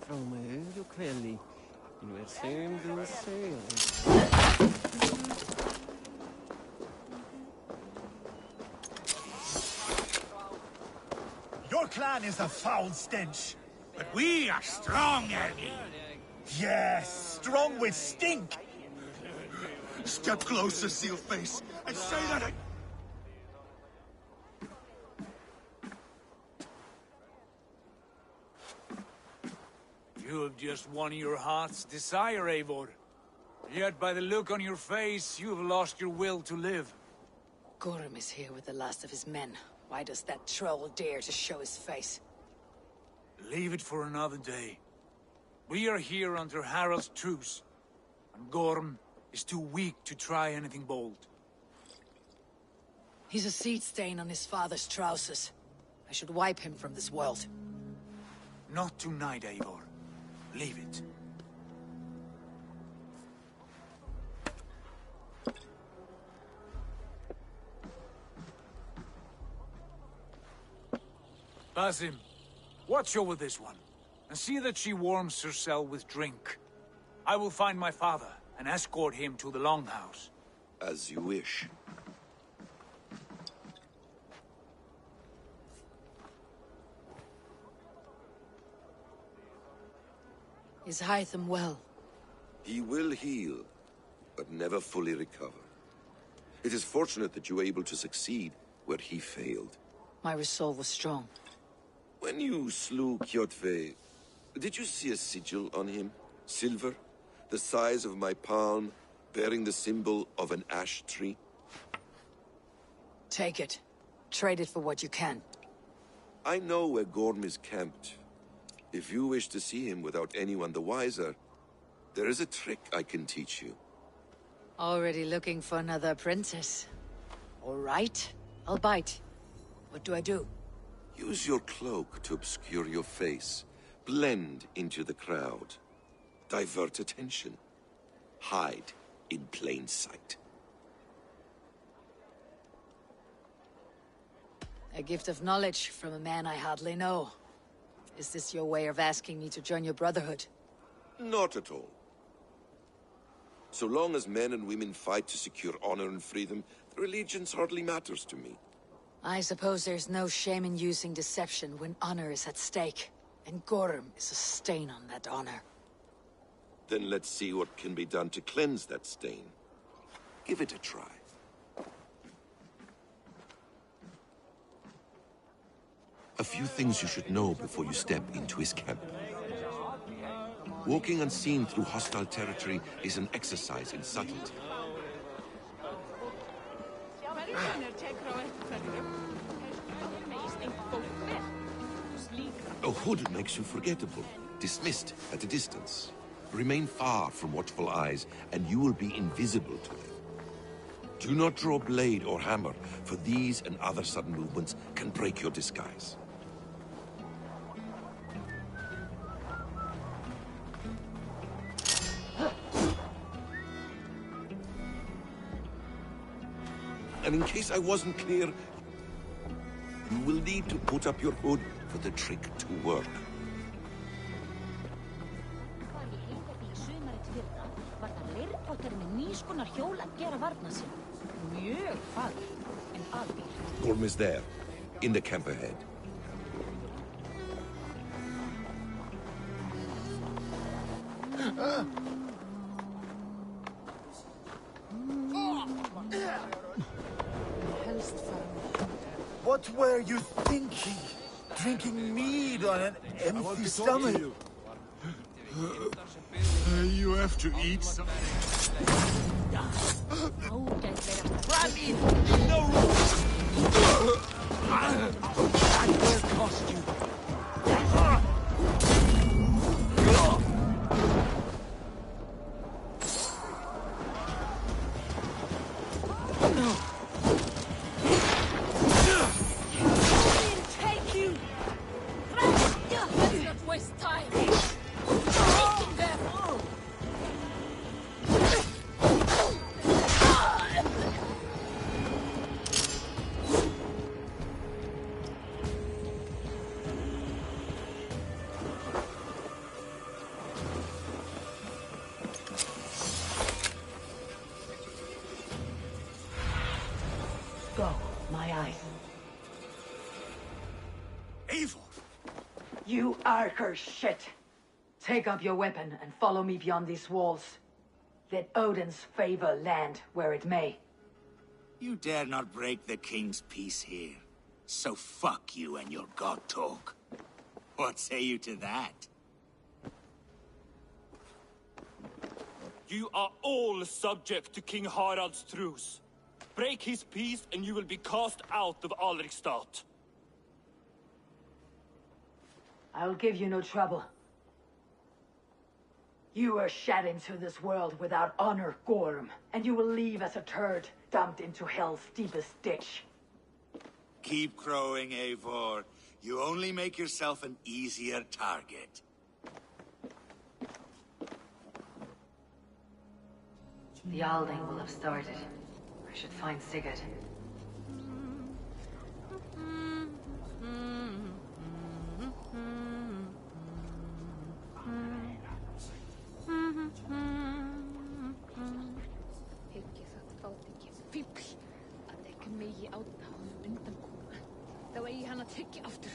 Från hög och kvällig. Nu är sen du ser. Your clan is a foul stench. But we are strong, Ernie. Yes, strong with stink. Step closer, Sealface, and say that I... You have just won your heart's desire, Eivor. Yet by the look on your face, you have lost your will to live. Gorm is here with the last of his men. Why does that troll dare to show his face? Leave it for another day. We are here under Harald's truce, and Gorm is too weak to try anything bold. He's a seed stain on his father's trousers. I should wipe him from this world. Not tonight, Eivor. Leave it. Basim, watch over this one, and see that she warms herself with drink. I will find my father and escort him to the Longhouse. As you wish. Is Hytham well? He will heal, but never fully recover. It is fortunate that you were able to succeed where he failed. My resolve was strong. When you slew Kjotve, did you see a sigil on him? Silver? The size of my palm, bearing the symbol of an ash tree? Take it. Trade it for what you can. I know where Gorm is camped. If you wish to see him without anyone the wiser, there is a trick I can teach you. Already looking for another princess. All right, I'll bite. What do I do? Use your cloak to obscure your face. Blend into the crowd. Divert attention. Hide in plain sight. A gift of knowledge from a man I hardly know. Is this your way of asking me to join your brotherhood? Not at all. So long as men and women fight to secure honor and freedom, their allegiance hardly matters to me. I suppose there's no shame in using deception when honor is at stake. And Gorm is a stain on that honor. Then let's see what can be done to cleanse that stain. Give it a try. A few things you should know before you step into his camp. Walking unseen through hostile territory is an exercise in subtlety. A hood makes you forgettable, dismissed at a distance. Remain far from watchful eyes, and you will be invisible to them. Do not draw blade or hammer, for these and other sudden movements can break your disguise. And in case I wasn't clear, you will need to put up your hood for the trick to work. Gorm is there, in the camp ahead. What were you thinking? Drinking mead on an empty stomach? You have to eat something. Run in! No! That will cost you. Go, my eyes. Eivor! You Archer shit! Take up your weapon and follow me beyond these walls. Let Odin's favor land where it may. You dare not break the king's peace here. So fuck you and your god talk. What say you to that? You are all subject to King Harald's truce. Break his peace and you will be cast out of Alrikstad. I'll give you no trouble. You were shed into this world without honor, Gorm, and you will leave as a turd dumped into hell's deepest ditch. Keep crowing, Eivor. You only make yourself an easier target. The Alding will have started. I should find Sigurd. Hyggja sagt átekið fíbl að ekki megi átna honum undan koma. Þá eigi hann að tryggja aftur.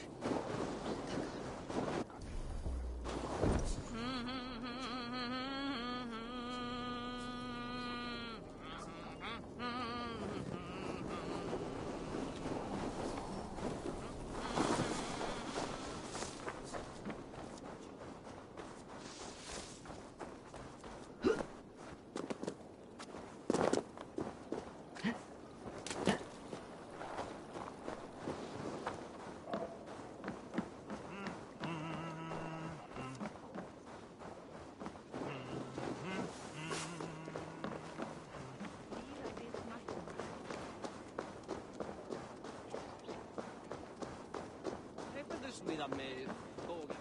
Mídame todo.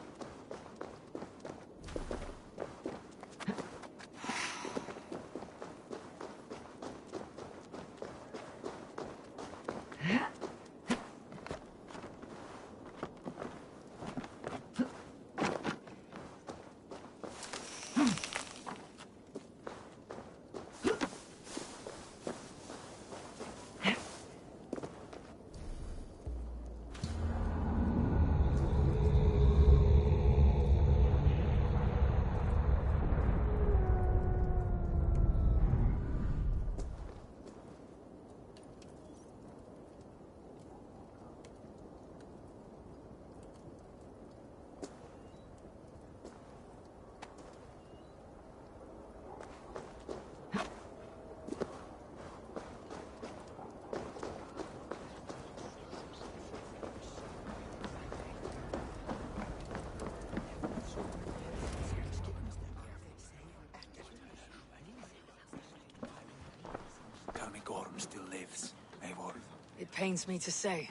Tell me Gorm still lives, Eivor. It pains me to say.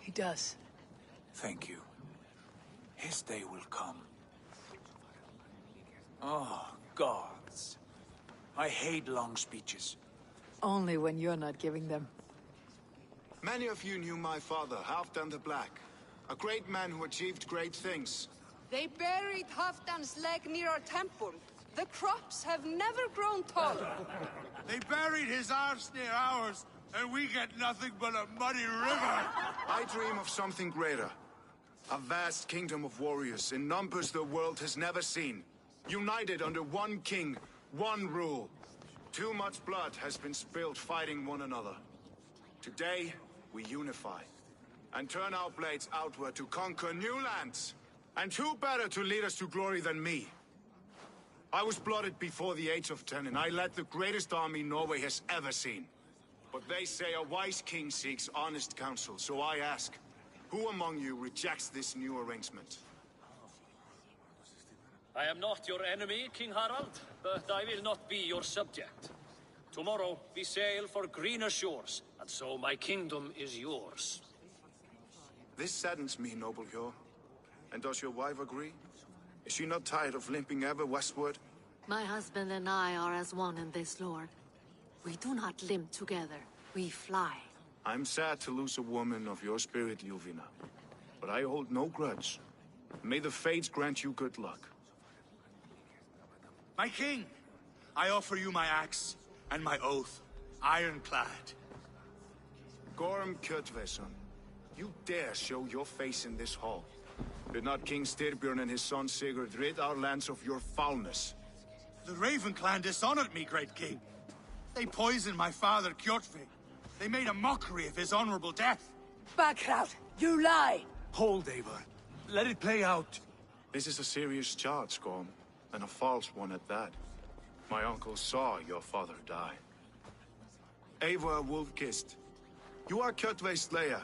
He does. Thank you. His day will come. Oh, gods. I hate long speeches. Only when you're not giving them. Many of you knew my father, Halfdan the Black. A great man who achieved great things. They buried Halfdan's leg near our temple. The crops have never grown taller. They buried his arse near ours, and we get nothing but a muddy river. I dream of something greater. A vast kingdom of warriors in numbers the world has never seen. United under one king, one rule. Too much blood has been spilled fighting one another. Today, we unify. And turn our blades outward to conquer new lands. And who better to lead us to glory than me? I was blooded before the age of 10, and I led the greatest army Norway has ever seen. But they say a wise king seeks honest counsel, so I ask, who among you rejects this new arrangement? I am not your enemy, King Harald, but I will not be your subject. Tomorrow we sail for greener shores, and so my kingdom is yours. This saddens me, noble Hjor. And does your wife agree? Is she not tired of limping ever westward? My husband and I are as one in this, Lord. We do not limp together. We fly. I'm sad to lose a woman of your spirit, Ljuvina. But I hold no grudge. May the fates grant you good luck. My king, I offer you my axe and my oath, ironclad. Gorm Kjotveson, you dare show your face in this hall. Did not King Styrbjörn and his son Sigurd rid our lands of your foulness? The Raven clan dishonored me, great king. They poisoned my father, Kjotve. They made a mockery of his honorable death. Backrout! You lie! Hold, Eivor. Let it play out. This is a serious charge, Gorm, and a false one at that. My uncle saw your father die. Eivor Wolf-Kissed, you are Kjotve's slayer.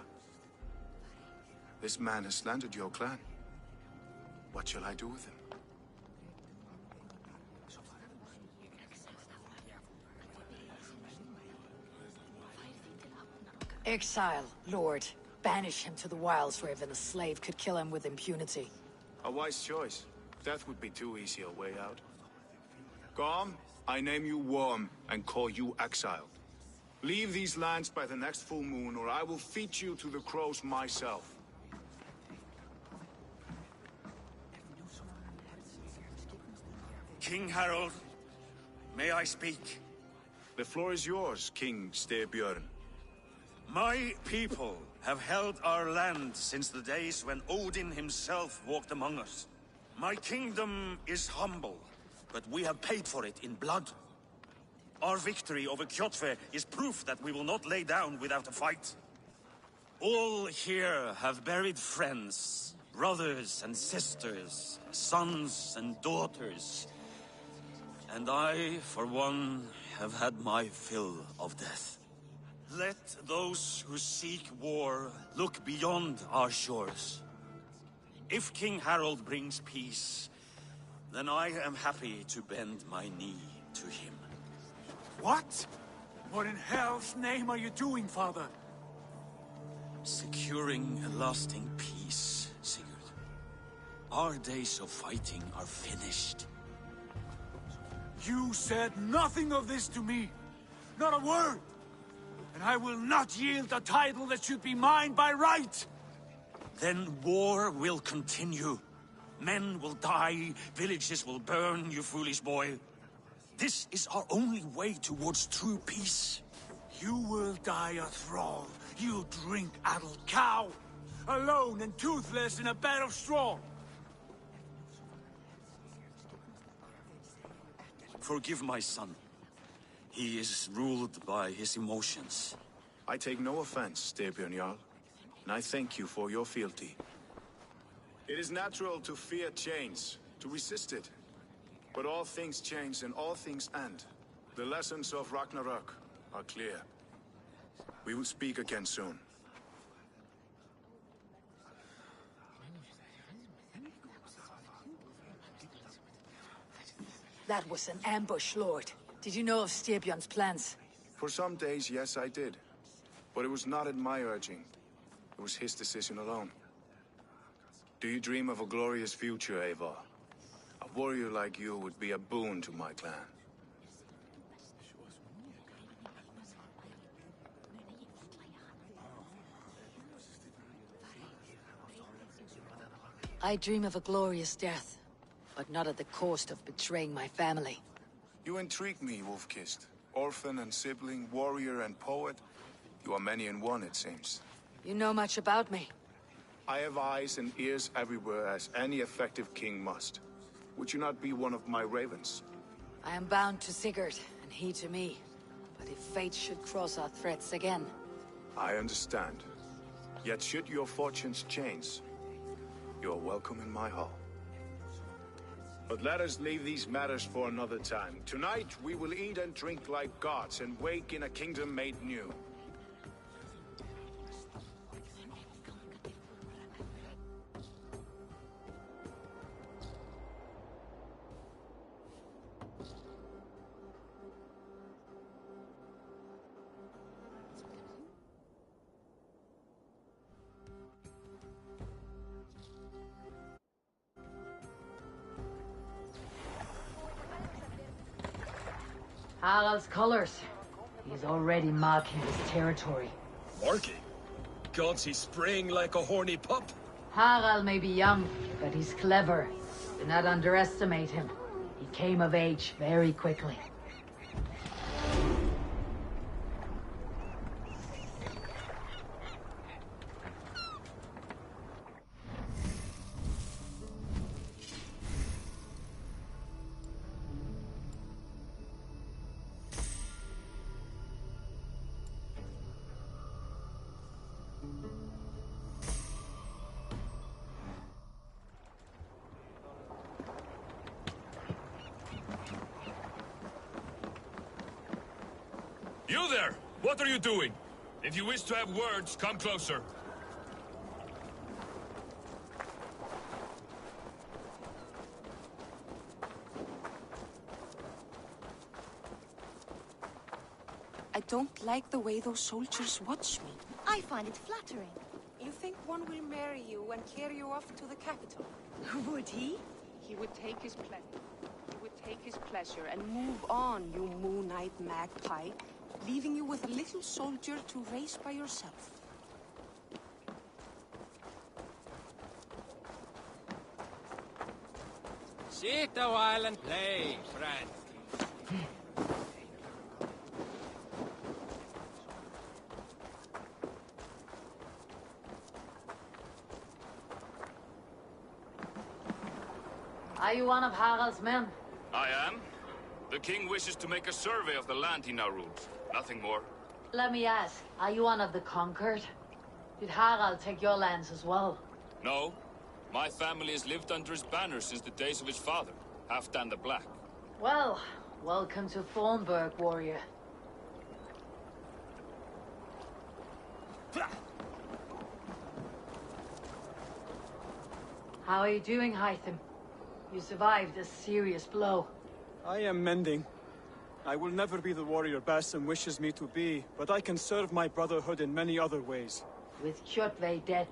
This man has slandered your clan. What shall I do with him? Exile, Lord. Banish him to the wilds where even a slave could kill him with impunity. A wise choice. Death would be too easy a way out. Gorm, I name you Worm and call you exiled. Leave these lands by the next full moon, or I will feed you to the crows myself. King Harold, may I speak? The floor is yours, King Styrbjörn. My people have held our land since the days when Odin himself walked among us. My kingdom is humble, but we have paid for it in blood. Our victory over Kjotve is proof that we will not lay down without a fight. All here have buried friends, brothers and sisters, sons and daughters. And I, for one, have had my fill of death. Let those who seek war look beyond our shores. If King Harold brings peace, then I am happy to bend my knee to him. What? What in hell's name are you doing, father? Securing a lasting peace, Sigurd. Our days of fighting are finished. You said nothing of this to me. Not a word. And I will not yield a title that should be mine by right. Then war will continue. Men will die, villages will burn, you foolish boy. This is our only way towards true peace. You will die a thrall. You drink-addled cow. Alone and toothless in a bed of straw. Forgive my son. He is ruled by his emotions. I take no offense, Styrbjörn Jarl, and I thank you for your fealty. It is natural to fear change, to resist it. But all things change and all things end. The lessons of Ragnarok are clear. We will speak again soon. That was an ambush, Lord. Did you know of Styrbjörn's plans? For some days, yes, I did. But it was not at my urging. It was his decision alone. Do you dream of a glorious future, Eivor? A warrior like you would be a boon to my clan. I dream of a glorious death, but not at the cost of betraying my family. You intrigue me, Wolf-Kissed. Orphan and sibling, warrior and poet. You are many in one, it seems. You know much about me. I have eyes and ears everywhere, as any effective king must. Would you not be one of my ravens? I am bound to Sigurd, and he to me. But if fate should cross our threats again... I understand. Yet should your fortunes change, you are welcome in my hall. But let us leave these matters for another time. Tonight, we will eat and drink like gods and wake in a kingdom made new. Harald's colors. He's already marking his territory. Marking? Gods, he's spraying like a horny pup. Harald may be young, but he's clever. Do not underestimate him. He came of age very quickly. You there! What are you doing? If you wish to have words, come closer. I I don't like the way those soldiers watch me. I find it flattering. You think one will marry you and carry you off to the capital? Would he? He would take his pleasure. He would take his pleasure and move on, you moon-eyed magpie, leaving you with a little soldier to raise by yourself. Sit a while and play, friend. Are you one of Harald's men? I am. The king wishes to make a survey of the land he now rules. Nothing more. Let me ask, are you one of the conquered? Did Harald take your lands as well? No. My family has lived under his banner since the days of his father, Halfdan the Black. Well, welcome to Thornburg, warrior. How are you doing, Hytham? You survived a serious blow. I am mending. I will never be the warrior Basim wishes me to be, but I can serve my brotherhood in many other ways. With Kjotve dead,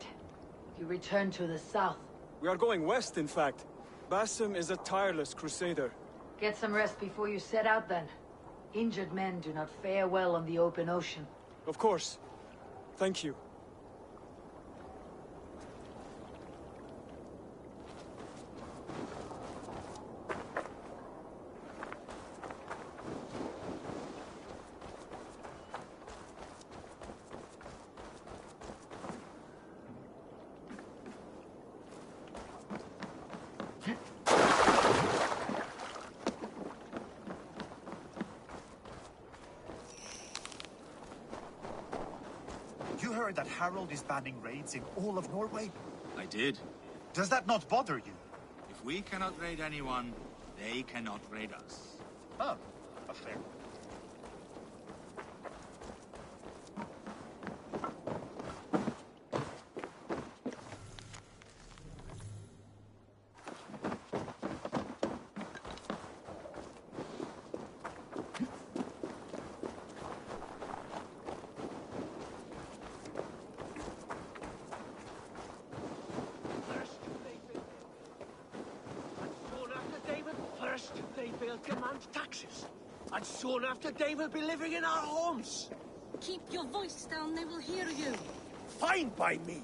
you return to the south. We are going west, in fact. Basim is a tireless crusader. Get some rest before you set out, then. Injured men do not fare well on the open ocean. Of course. Thank you. You heard that Harald is banning raids in all of Norway? I did. Does that not bother you? If we cannot raid anyone, they cannot raid us. Oh, fair. They will demand taxes. And soon after they will be living in our homes. Keep your voice down, they will hear you. Fine by me.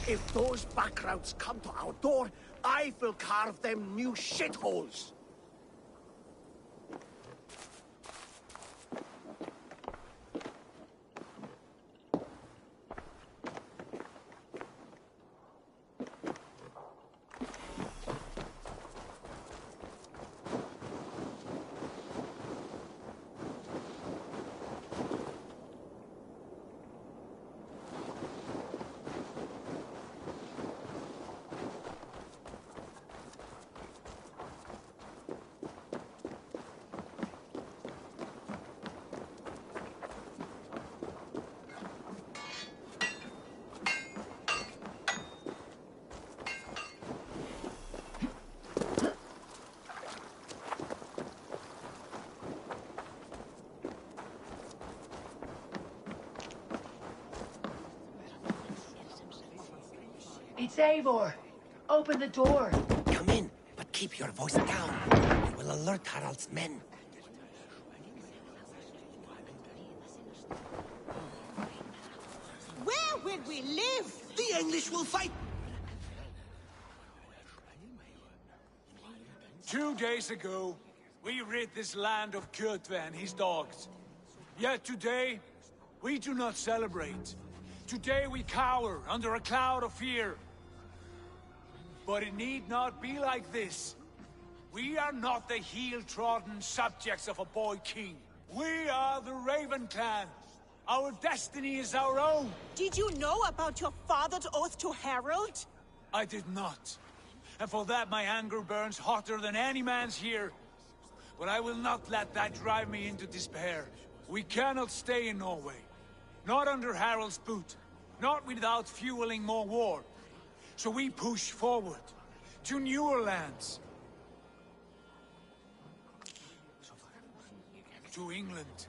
If those backgrounds come to our door, I will carve them new shitholes. It's Eivor. Open the door. Come in, but keep your voice down. I will alert Harald's men. Where will we live? The English will fight. 2 days ago, we rid this land of Kjotve and his dogs. Yet today, we do not celebrate. Today we cower under a cloud of fear. But it need not be like this. We are not the heel-trodden subjects of a boy king. We are the Raven clan. Our destiny is our own. Did you know about your father's oath to Harald? I did not. And for that my anger burns hotter than any man's here. But I will not let that drive me into despair. We cannot stay in Norway. Not under Harald's boot. Not without fueling more war. So we push forward. To newer lands. To England.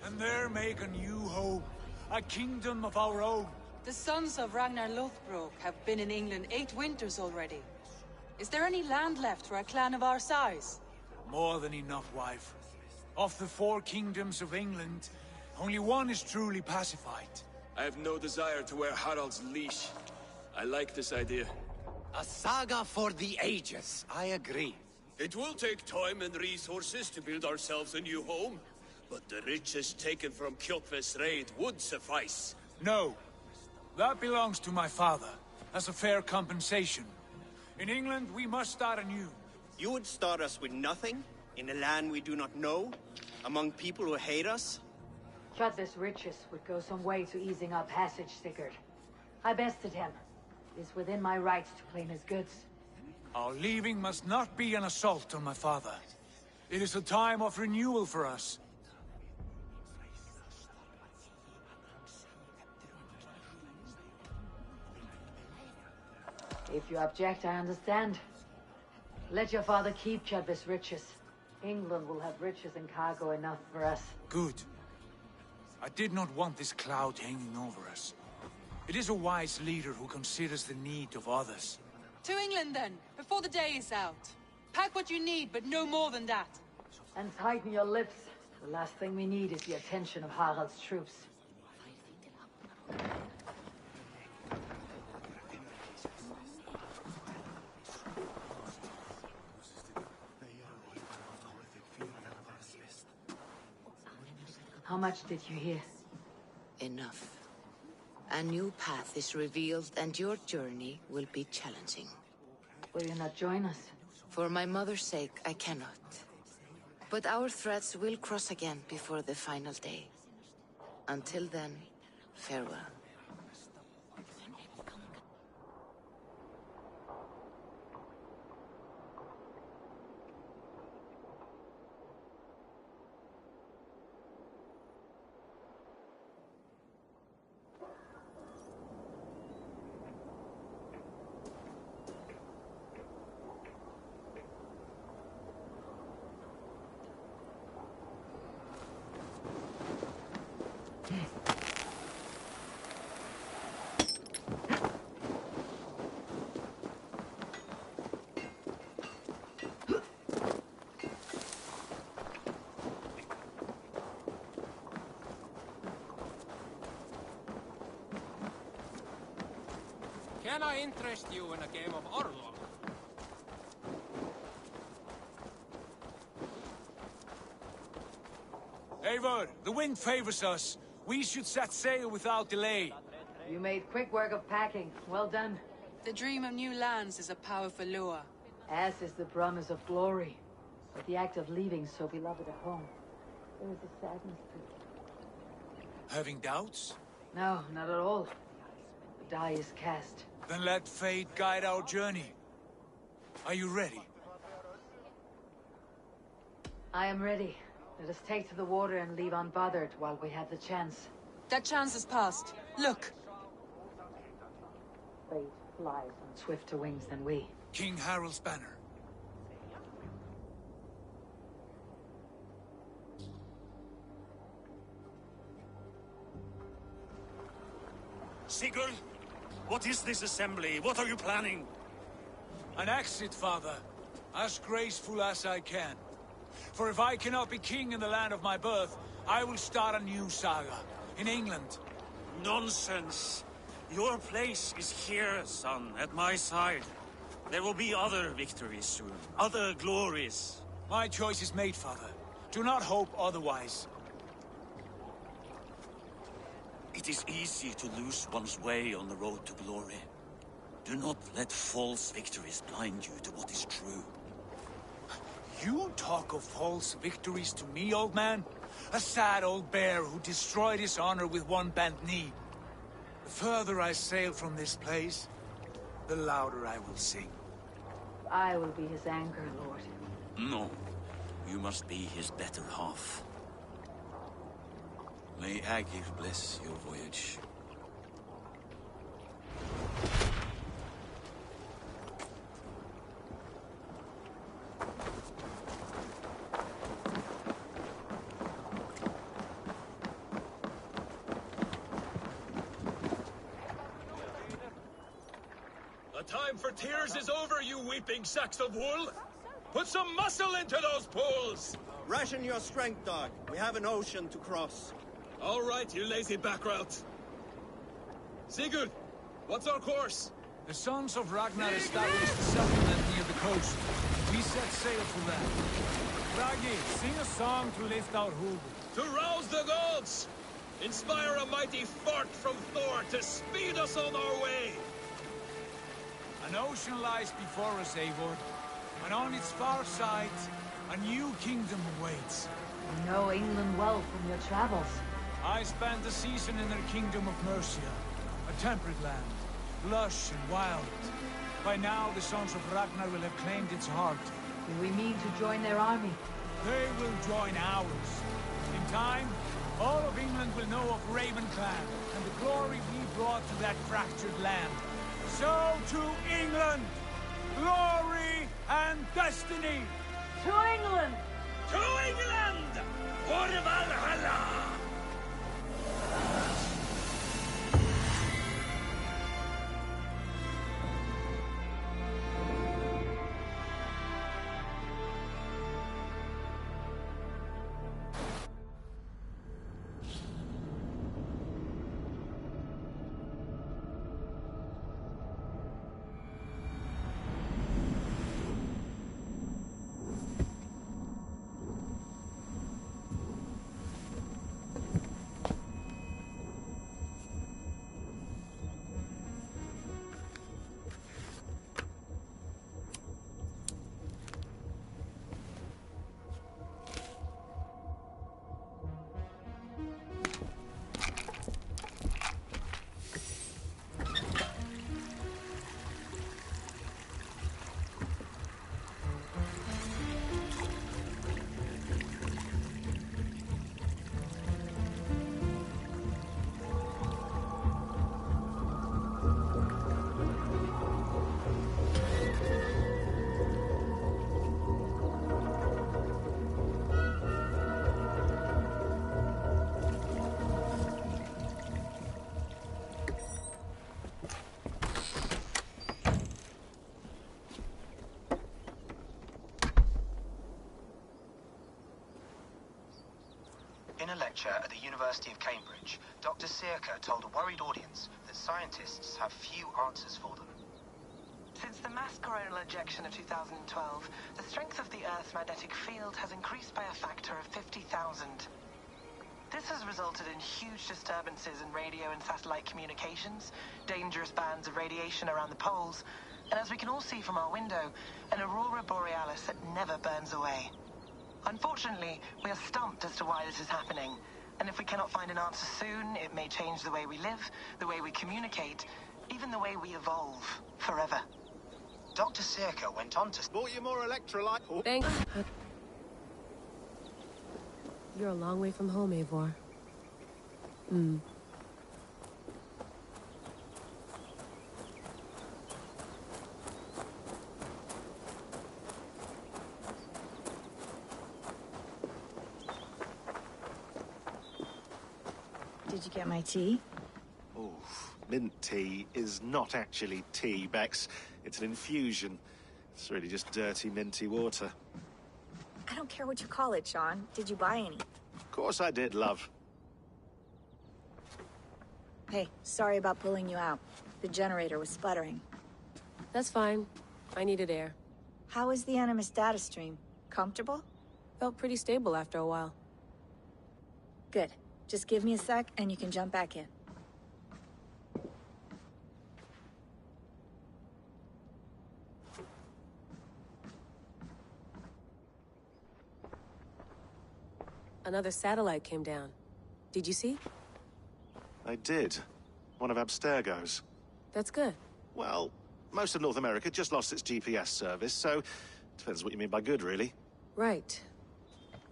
and there make a new home, a kingdom of our own. The sons of Ragnar Lothbrok have been in England 8 winters already. Is there any land left for a clan of our size? More than enough, wife. Of the 4 kingdoms of England, only one is truly pacified. I have no desire to wear Harald's leash. I like this idea. A saga for the ages, I agree. It will take time and resources to build ourselves a new home, but the riches taken from Kjotve's raid would suffice. No. That belongs to my father, as a fair compensation. In England, we must start anew. You would start us with nothing? In a land we do not know? Among people who hate us? Kjotve's riches would go some way to easing our passage, Sigurd. I bested him. It is within my rights to claim his goods. Our leaving must not be an assault on my father. It is a time of renewal for us. If you object, I understand. Let your father keep Kjotve's riches. England will have riches and cargo enough for us. Good. I did not want this cloud hanging over us. It is a wise leader who considers the need of others. To England then, before the day is out. Pack what you need, but no more than that. And tighten your lips. The last thing we need is the attention of Harald's troops. How much did you hear? Enough. A new path is revealed, and your journey will be challenging. Will you not join us? For my mother's sake, I cannot. But our threads will cross again before the final day. Until then, farewell. Can I interest you in a game of Orlog? Eivor, the wind favors us. We should set sail without delay. You made quick work of packing. Well done. The dream of new lands is a powerful lure. As is the promise of glory. But the act of leaving so beloved a home, there is a sadness to it. Having doubts? No, not at all. The die is cast. Then let fate guide our journey. Are you ready? I am ready. Let us take to the water and leave unbothered while we have the chance. That chance has passed. Look! Fate flies on swifter wings than we. King Harald's banner. Sigurd, what is this assembly? What are you planning? An exit, father. As graceful as I can. For if I cannot be king in the land of my birth, I will start a new saga. In England. Nonsense. Your place is here, son, at my side. There will be other victories soon. Other glories. My choice is made, father. Do not hope otherwise. It is easy to lose one's way on the road to glory. Do not let false victories blind you to what is true. You talk of false victories to me, old man? A sad old bear who destroyed his honor with one bent knee. The further I sail from this place, the louder I will sing. I will be his anchor, Lord. No. You must be his better half. May Agir bless your voyage. time for tears is over, you weeping sacks of wool! Put some muscle into those pools! Ration your strength, dog. We have an ocean to cross. All right, you lazy backrout. Sigurd, what's our course? The sons of Ragnar established a settlement near the coast. We set sail for that. Raggi, sing a song to lift our hood. To rouse the gods! Inspire a mighty fart from Thor to speed us on our way! An ocean lies before us, Eivor, and on its far side, a new kingdom awaits. You know England well from your travels. I spent a season in their kingdom of Mercia, a temperate land, lush and wild. By now, the sons of Ragnar will have claimed its heart. Do we mean to join their army? They will join ours. In time, all of England will know of Raven Clan and the glory we brought to that fractured land. So to England! Glory and destiny! To England! To England! For Valhalla! In a lecture at the University of Cambridge, Dr. Sirka told a worried audience that scientists have few answers for them. Since the mass coronal ejection of 2012, the strength of the Earth's magnetic field has increased by a factor of 50,000. This has resulted in huge disturbances in radio and satellite communications, dangerous bands of radiation around the poles, and as we can all see from our window, an aurora borealis that never burns away. Unfortunately, we are stumped as to why this is happening, and if we cannot find an answer soon, it may change the way we live, the way we communicate, even the way we evolve, forever. Dr. Sirka went on to... Bought you more electrolyte... Thanks. You're a long way from home, Eivor. Did you get my tea? Oh, mint tea is not actually tea, Bex. It's an infusion. It's really just dirty, minty water. I don't care what you call it, Sean. Did you buy any? Of course I did, love. Hey, sorry about pulling you out. The generator was sputtering. That's fine. I needed air. How is the Animus data stream? Comfortable? Felt pretty stable after a while. Good. Just give me a sec and you can jump back in. Another satellite came down. Did you see? I did. One of Abstergo's. That's good. Well, most of North America just lost its GPS service, so... Depends what you mean by good, really. Right.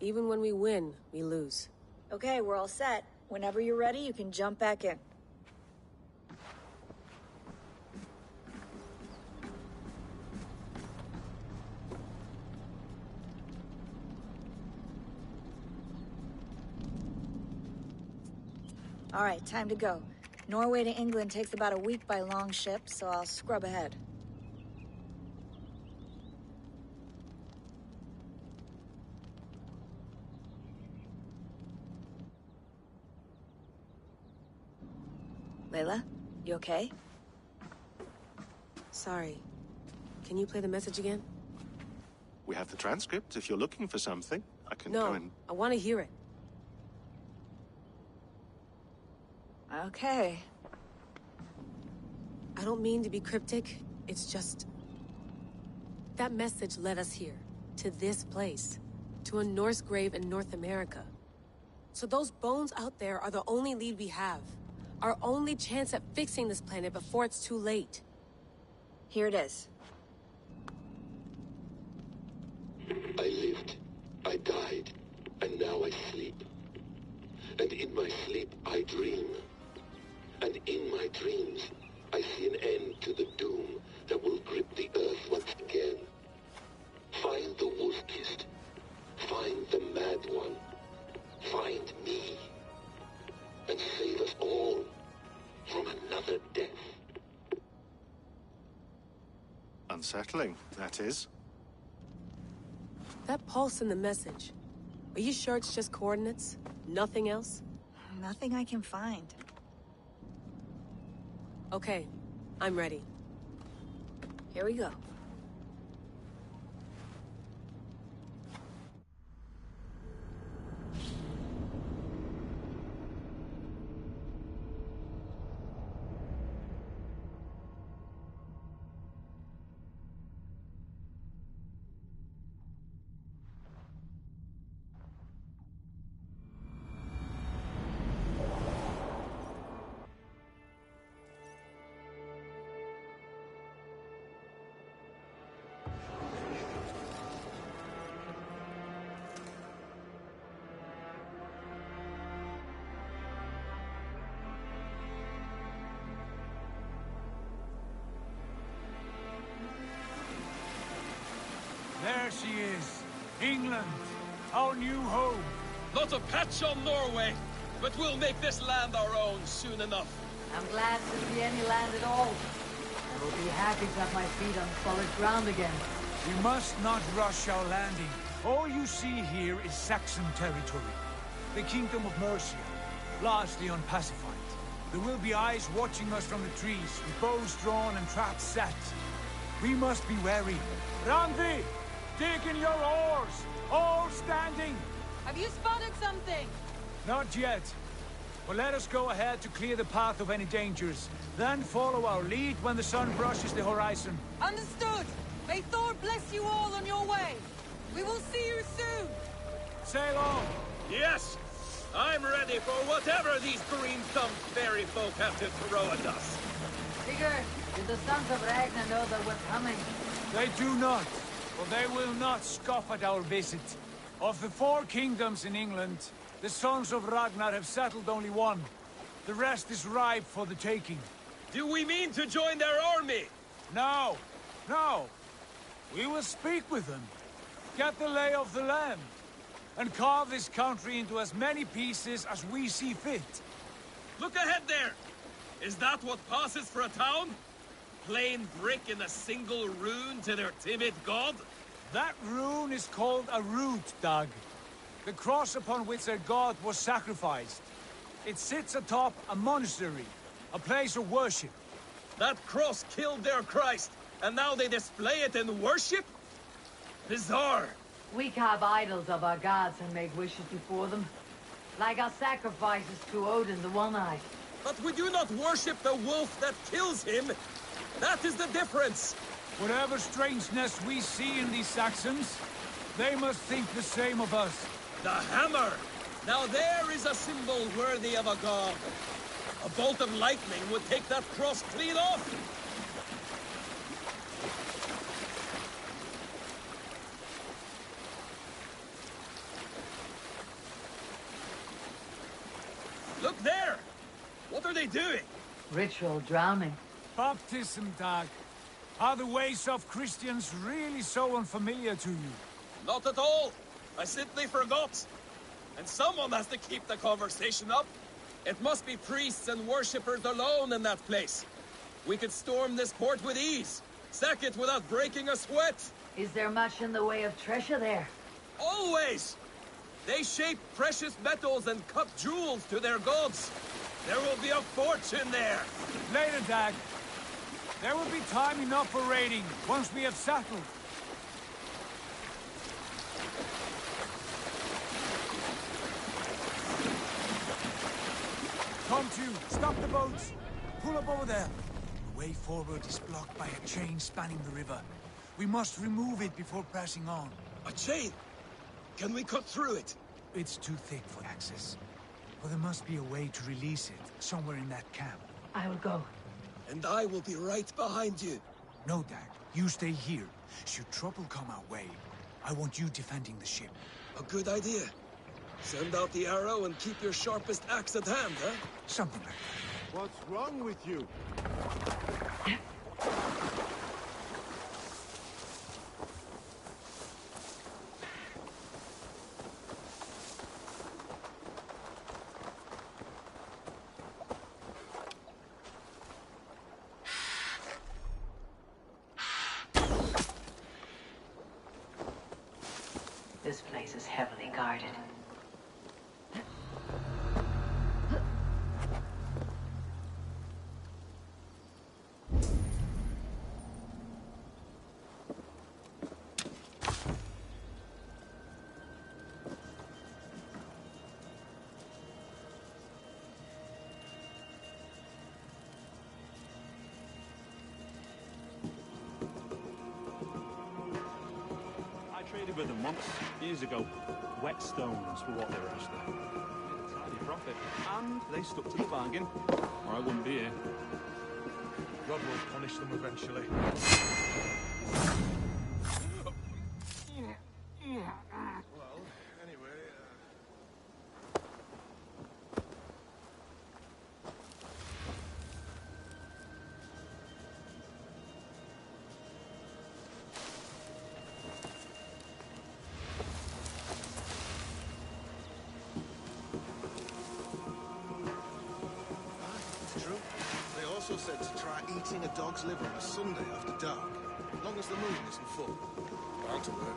Even when we win, we lose. Okay, we're all set. Whenever you're ready, you can jump back in. All right, time to go. Norway to England takes about a week by long ship, so I'll scrub ahead. Layla, you okay? Sorry. Can you play the message again? We have the transcript. If you're looking for something, I can go and... No, I want to hear it. Okay. I don't mean to be cryptic. It's just... that message led us here. To this place. To a Norse grave in North America. So those bones out there are the only lead we have. Our only chance at fixing this planet before it's too late. Here it is. I lived, I died, and now I sleep. And in my sleep I dream. And in my dreams I see an end to the doom that will grip the earth once again. Find the wolf-kissed. Find the mad one. Find me. And save us all from another death. Unsettling, that is. That pulse in the message. Are you sure it's just coordinates? Nothing else? Nothing I can find. Okay, I'm ready. Here we go. There she is. England. Our new home. Not a patch on Norway, but we'll make this land our own soon enough. I'm glad to see any land at all. I will be happy to have my feet on solid ground again. We must not rush our landing. All you see here is Saxon territory. The Kingdom of Mercia, largely unpacified. There will be eyes watching us from the trees, with bows drawn and traps set. We must be wary. Randvi! Dig in your oars! All standing! Have you spotted something? Not yet. But let us go ahead to clear the path of any dangers. Then follow our lead when the sun brushes the horizon. Understood! May Thor bless you all on your way! We will see you soon! Sail on! Yes! I'm ready for whatever these green-thumbed fairy folk have to throw at us. Sigurd, did the sons of Ragnar know that we're coming? They do not. For they will not scoff at our visit. Of the 4 kingdoms in England, the sons of Ragnar have settled only one. The rest is ripe for the taking. Do we mean to join their army? No. No. We will speak with them. Get the lay of the land. And carve this country into as many pieces as we see fit. Look ahead there! Is that what passes for a town? Plain brick in a single rune to their timid god? That rune is called a root, Dag. The cross upon which their god was sacrificed. It sits atop a monastery, a place of worship. That cross killed their Christ, and now they display it in worship? Bizarre. We carve idols of our gods and make wishes before them. Like our sacrifices to Odin the One-Eyed. But we do not worship the wolf that kills him. That is the difference. Whatever strangeness we see in these Saxons, they must think the same of us. The hammer! Now there is a symbol worthy of a god. A bolt of lightning would take that cross clean off. Look there! What are they doing? Ritual drowning. Baptism, Dag. Are the ways of Christians really so unfamiliar to you? Not at all. I simply forgot. And someone has to keep the conversation up. It must be priests and worshippers alone in that place. We could storm this port with ease. Sack it without breaking a sweat. Is there much in the way of treasure there? Always! They shape precious metals and cut jewels to their gods. There will be a fortune there! Later, Dag. There will be time enough for raiding, once we have settled. Come to, stop the boats. Pull up over there. The way forward is blocked by a chain spanning the river. We must remove it before pressing on. A chain? Can we cut through it? It's too thick for access. But there must be a way to release it, somewhere in that camp. I will go. And I will be right behind you. No, Dag. You stay here. Should trouble come our way, I want you defending the ship. A good idea. Send out the arrow and keep your sharpest axe at hand, huh? Something like that. What's wrong with you? This place is heavily guarded. Traded with them once, years ago. Whetstones were what they were after. Made a tidy profit, and they stuck to the bargain, or I wouldn't be here. God will punish them eventually. Well, anyway, True. They also said to try eating a dog's liver on a Sunday after dark, as long as the moon isn't full. Bound to work.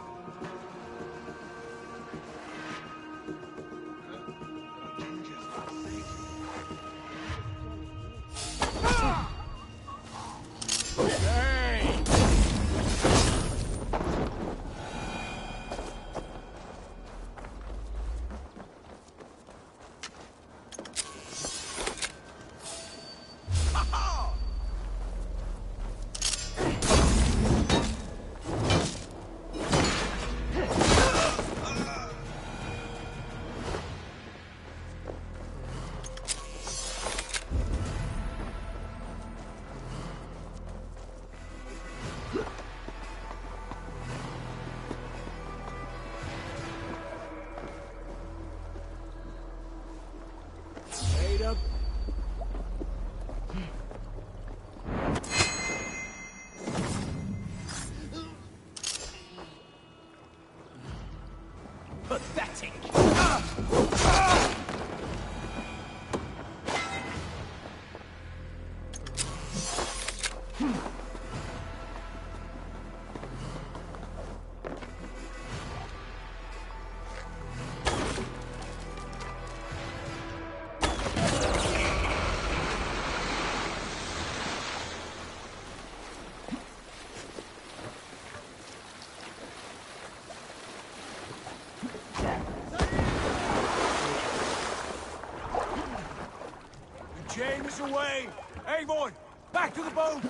Pathetic! James away! Eivor, back to the boat!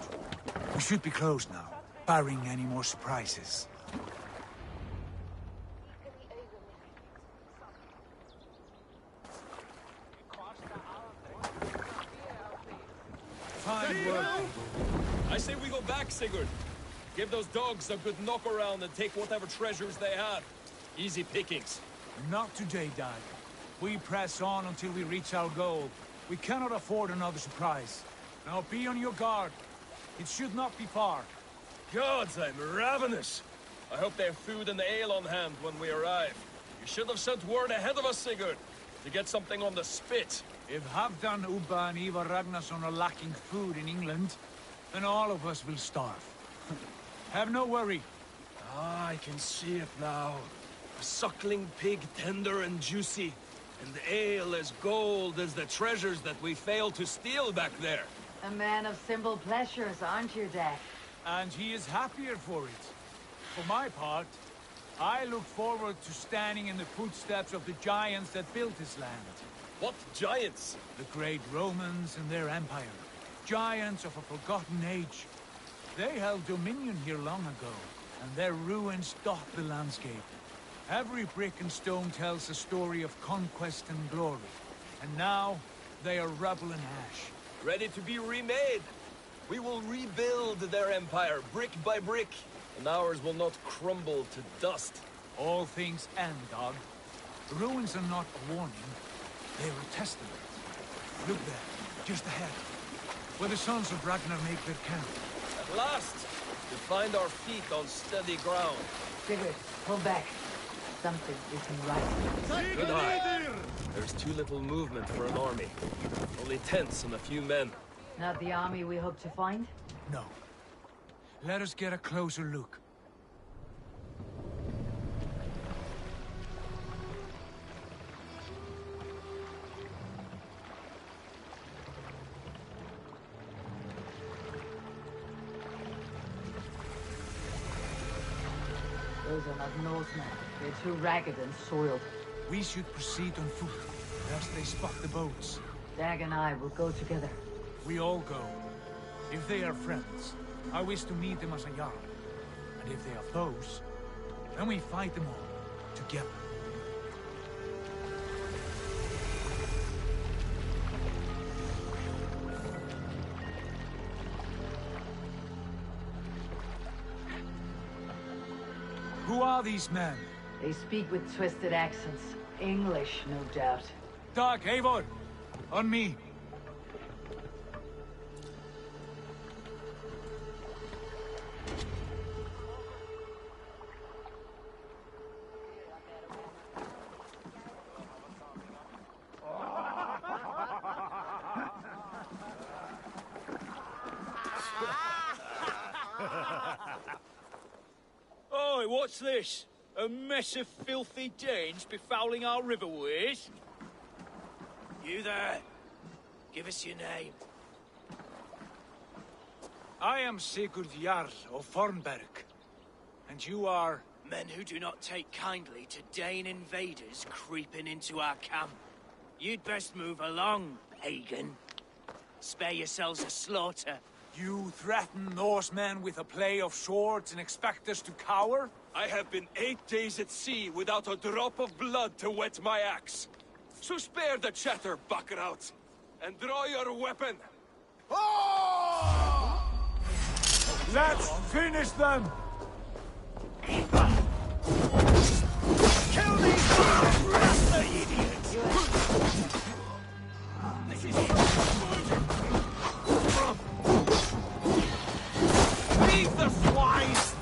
We should be close now, barring any more surprises. Fine work. I say we go back, Sigurd. Give those dogs a good knock around and take whatever treasures they have. Easy pickings. Not today, Dad. We press on until we reach our goal. We cannot afford another surprise. Now be on your guard. It should not be far. Gods, I'm ravenous. I hope they have food and ale on hand when we arrive. You should have sent word ahead of us, Sigurd, to get something on the spit. If Halfdan, Ubba and Ivar Ragnarsson are lacking food in England, then all of us will starve. Have no worry. Ah, I can see it now. A suckling pig, tender and juicy. And the ale as gold as the treasures that we failed to steal back there. A man of simple pleasures, aren't you, Dak? And he is happier for it. For my part, I look forward to standing in the footsteps of the giants that built this land. What giants? The great Romans and their empire. Giants of a forgotten age. They held dominion here long ago, and their ruins dot the landscape. Every brick and stone tells a story of conquest and glory. And now, they are rubble and ash. Ready to be remade. We will rebuild their empire, brick by brick, and ours will not crumble to dust. All things end, dog. The ruins are not a warning. They are a testament. Look there, just ahead, where the sons of Ragnar make their camp. At last, we find our feet on steady ground. Sigurd, pull back. Something isn't right. Good eye. There's too little movement for an army. Only tents and a few men. Not the army we hope to find? No. Let us get a closer look. Those are not Norsemen. They're too ragged and soiled. We should proceed on foot, lest they spot the boats. Dag and I will go together. We all go. If they are friends, I wish to meet them as a Jarl. And if they are foes, then we fight them all, together. Who are these men? They speak with twisted accents. English, no doubt. Dag, Eivor! On me! Oi, what's this? A mess of filthy Danes befouling our riverways? You there? Give us your name. I am Sigurd Jarl of Fornberg. And you are? Men who do not take kindly to Dane invaders creeping into our camp. You'd best move along, pagan. Spare yourselves a slaughter. You threaten Norsemen with a play of swords and expect us to cower? I have been 8 days at sea without a drop of blood to wet my axe. So spare the chatter, buckerouts, and draw your weapon. Let's finish them! Kill these bastard idiots! Leave the swines!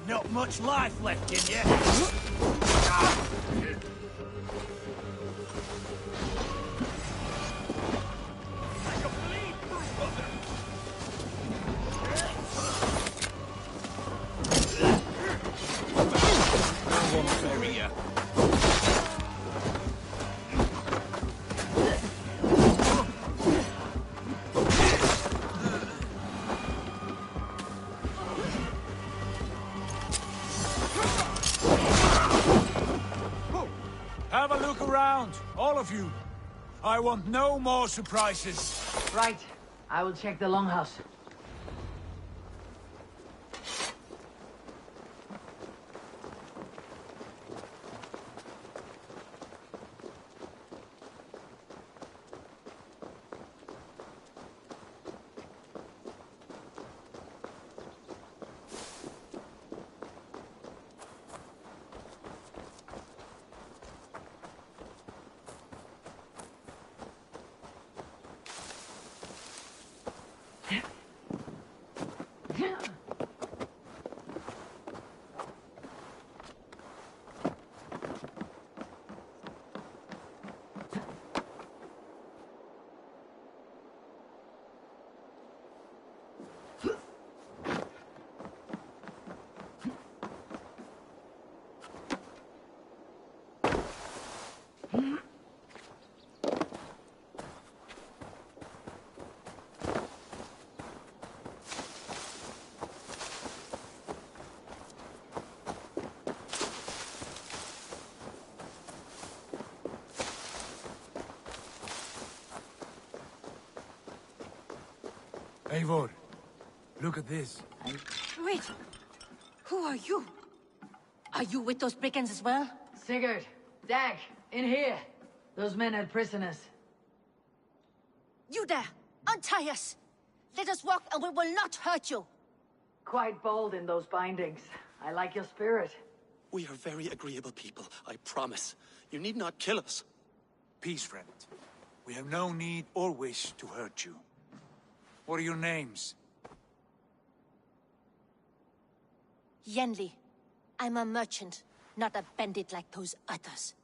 Not much life left in you. Have a look around, all of you. I want no more surprises. Right. I will check the longhouse. Eivor, look at this. Wait! Who are you? Are you with those brigands as well? Sigurd, Dag, in here. Those men are prisoners. You there! Untie us! Let us walk and we will not hurt you! Quite bold in those bindings. I like your spirit. We are very agreeable people, I promise. You need not kill us. Peace, friend. We have no need or wish to hurt you. What are your names? Yenli. I'm a merchant, not a bandit like those others.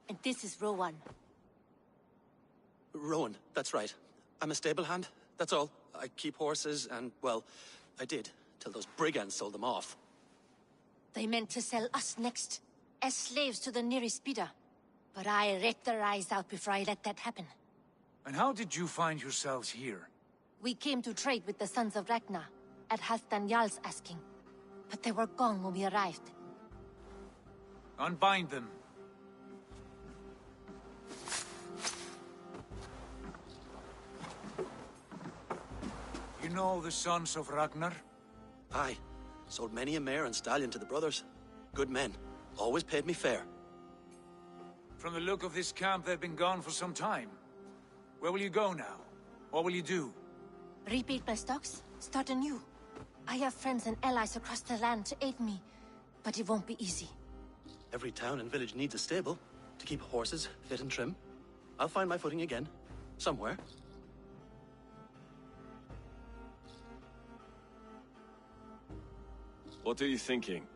And this is Rowan. Rowan, that's right. I'm a stable hand, that's all. I keep horses and, well, I did, till those brigands sold them off. They meant to sell us next, as slaves to the nearest bidder. But I ripped their eyes out before I let that happen. And how did you find yourselves here? We came to trade with the Sons of Ragnar, at Halfdan Jarl's asking. But they were gone when we arrived. Unbind them. You know the Sons of Ragnar? Aye. Sold many a mare and stallion to the brothers. Good men. Always paid me fair. From the look of this camp, they've been gone for some time. Where will you go now? What will you do? Rebuild my stocks, start anew. I have friends and allies across the land to aid me, but it won't be easy. Every town and village needs a stable to keep horses fit and trim. I'll find my footing again. Somewhere. What are you thinking?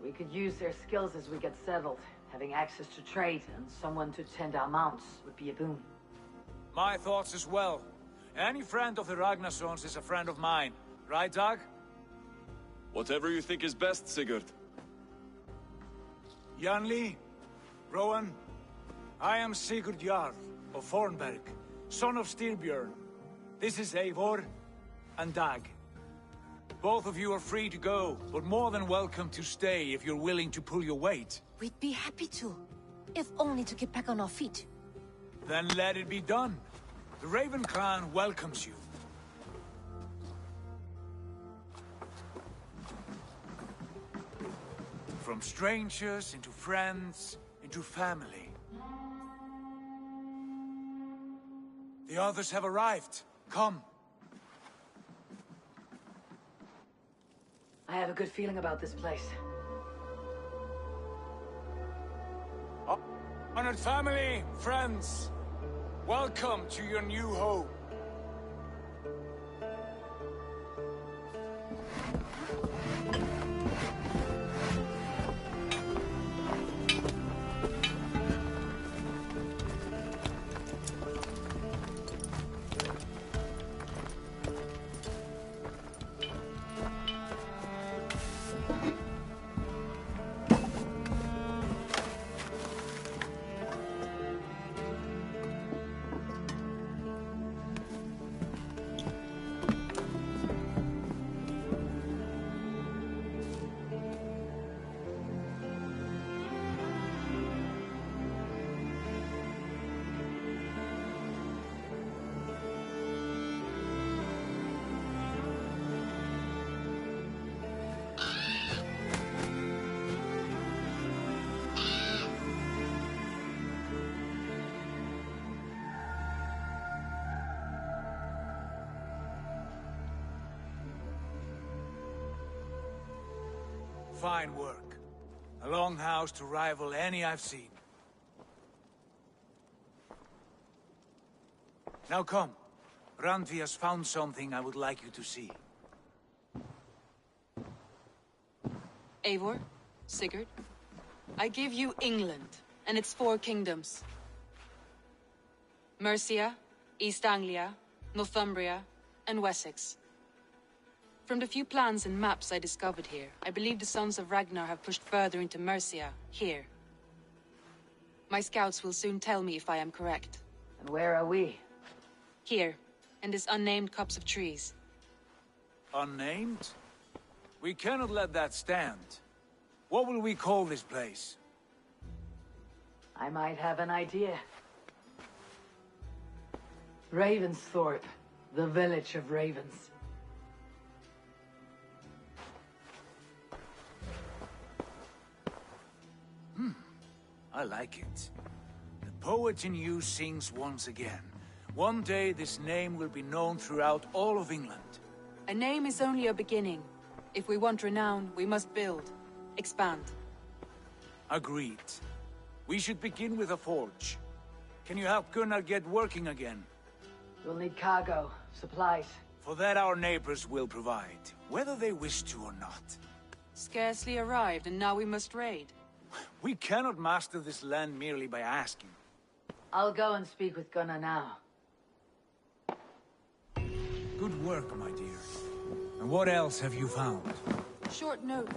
We could use their skills as we get settled. Having access to trade and someone to tend our mounts would be a boon. My thoughts as well. Any friend of the Ragnarsons is a friend of mine. Right, Dag? Whatever you think is best, Sigurd. Janli, Rowan, I am Sigurd Jarl of Fornberg, son of Styrbjörn. This is Eivor and Dag. Both of you are free to go, but more than welcome to stay if you're willing to pull your weight. We'd be happy to, if only to get back on our feet. Then let it be done. The Raven clan welcomes you. From strangers into friends, into family. The others have arrived. Come. I have a good feeling about this place. Honored family, friends, welcome to your new home. Fine work. A longhouse to rival any I've seen. Now come. Randvi has found something I would like you to see. Eivor, Sigurd, I give you England and its 4 kingdoms. Mercia, East Anglia, Northumbria, and Wessex. From the few plans and maps I discovered here, I believe the Sons of Ragnar have pushed further into Mercia, here. My scouts will soon tell me if I am correct. And where are we? Here, in this unnamed copse of trees. Unnamed? We cannot let that stand. What will we call this place? I might have an idea. Ravensthorpe, the village of ravens. I like it. The poet in you sings once again. One day this name will be known throughout all of England. A name is only a beginning. If we want renown, we must build. Expand. Agreed. We should begin with a forge. Can you help Gunnar get working again? We'll need cargo, supplies. For that our neighbors will provide, whether they wish to or not. Scarcely arrived, and now we must raid. We cannot master this land merely by asking. I'll go and speak with Gunnar now. Good work, my dear. And what else have you found? Short note.